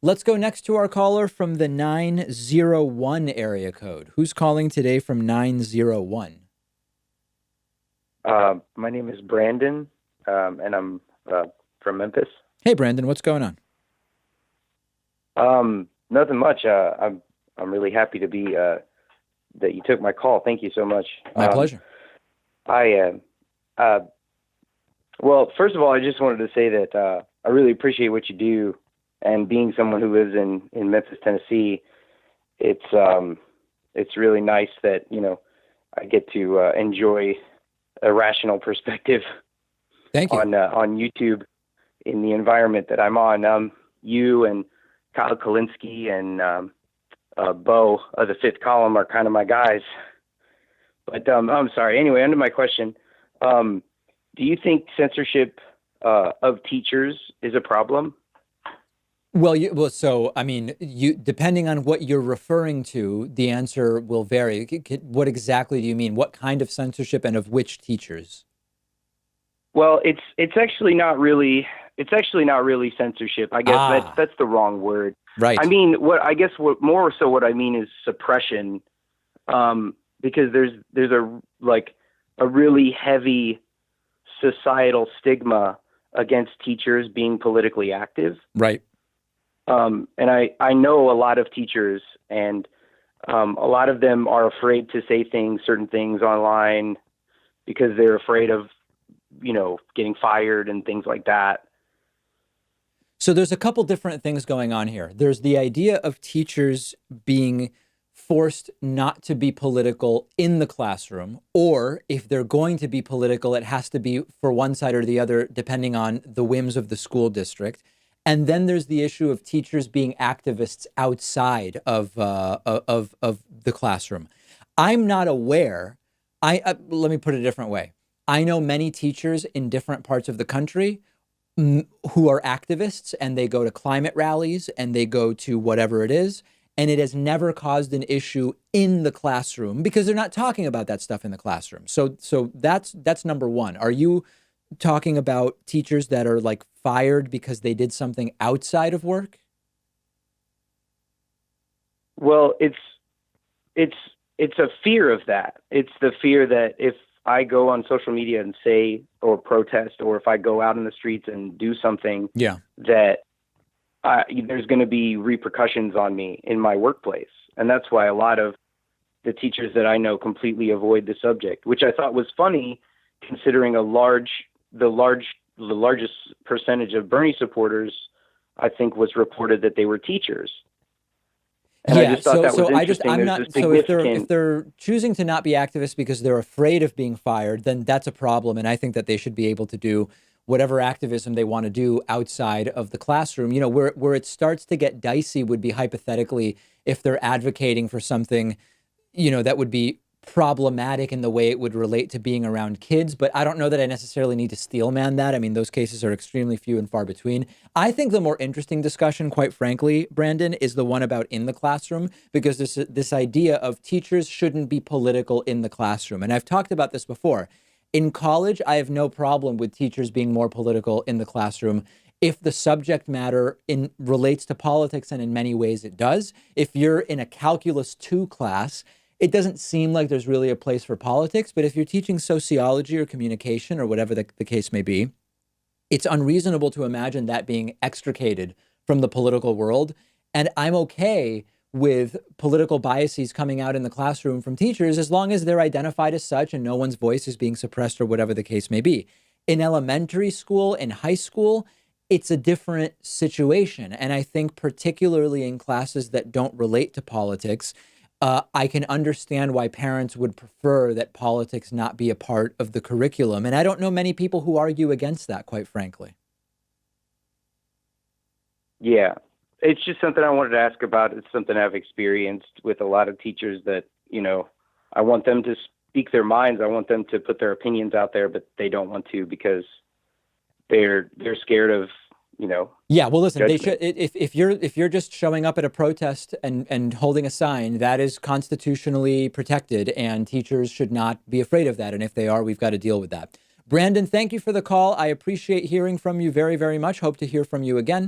Let's go next to our caller from the 901 area code. Who's calling today from 901? My name is Brandon, and I'm from Memphis. Hey, Brandon, what's going on? Nothing much. I'm really happy to be that you took my call. Thank you so much. My pleasure. I uh, well, first of all, I just wanted to say that I really appreciate what you do, and being someone who lives in Memphis, Tennessee, it's really nice that I get to enjoy a rational perspective Thank you. on YouTube in the environment that I'm on. You and Kyle Kalinske and Bo of the Fifth Column are kind of my guys. But I'm sorry. Anyway, under my question, do you think censorship of teachers is a problem? Well, I mean, you depending on what you're referring to, the answer will vary. What exactly do you mean? What kind of censorship and of which teachers? Well, it's actually not really censorship. I guess that's Ah, that's the wrong word. I right. mean, what I mean is suppression, because there's a really heavy societal stigma against teachers being politically active. Right. And I know a lot of teachers, and a lot of them are afraid to say certain things online because they're afraid of, getting fired and things like that. So there's a couple different things going on here. There's the idea of teachers being forced not to be political in the classroom, or if they're going to be political, it has to be for one side or the other, depending on the whims of the school district. And then there's the issue of teachers being activists outside of the classroom. I'm not aware. Let me put it a different way. I know many teachers in different parts of the country who are activists, and they go to climate rallies and they go to whatever it is. And it has never caused an issue in the classroom because they're not talking about that stuff in the classroom. So that's number one. Are you talking about teachers that are like fired because they did something outside of work? Well, it's it's a fear of that. It's the fear that if I go on social media and say or protest, or if I go out in the streets and do something, Yeah. that there's going to be repercussions on me in my workplace. And that's why a lot of the teachers that I know completely avoid the subject, which I thought was funny, considering the large, the largest percentage of Bernie supporters, I think, was reported that they were teachers. And I Yeah, just thought that was interesting. I'm There's a not so if significant, they're choosing to not be activists because they're afraid of being fired, then that's a problem. And I think that they should be able to do whatever activism they want to do outside of the classroom. You know, where it starts to get dicey would be hypothetically if they're advocating for something, that would be problematic in the way it would relate to being around kids. But I don't know that I necessarily need to steel man that. I mean, those cases are extremely few and far between. I think the more interesting discussion, quite frankly, Brandon, is the one about in the classroom, because this idea of teachers shouldn't be political in the classroom. And I've talked about this before. In college, I have no problem with teachers being more political in the classroom if the subject matter in relates to politics, and in many ways it does. If you're in a calculus 2 class, it doesn't seem like there's really a place for politics. But if you're teaching sociology or communication or whatever the case may be, it's unreasonable to imagine that being extricated from the political world. And I'm okay with political biases coming out in the classroom from teachers as long as they're identified as such and no one's voice is being suppressed or whatever the case may be. In elementary school and high school, it's a different situation. And I think, particularly in classes that don't relate to politics, I can understand why parents would prefer that politics not be a part of the curriculum. And I don't know many people who argue against that, quite frankly. yeah, it's just something I wanted to ask about. It's something I've experienced with a lot of teachers that, I want them to speak their minds. I want them to put their opinions out there, but they don't want to because they're scared of, Yeah, well, listen, they judgment. should. If you're just showing up at a protest and holding a sign, that is constitutionally protected, and teachers should not be afraid of that. And if they are, we've got to deal with that. Brandon, thank you for the call. I appreciate hearing from you very, very much. Hope to hear from you again.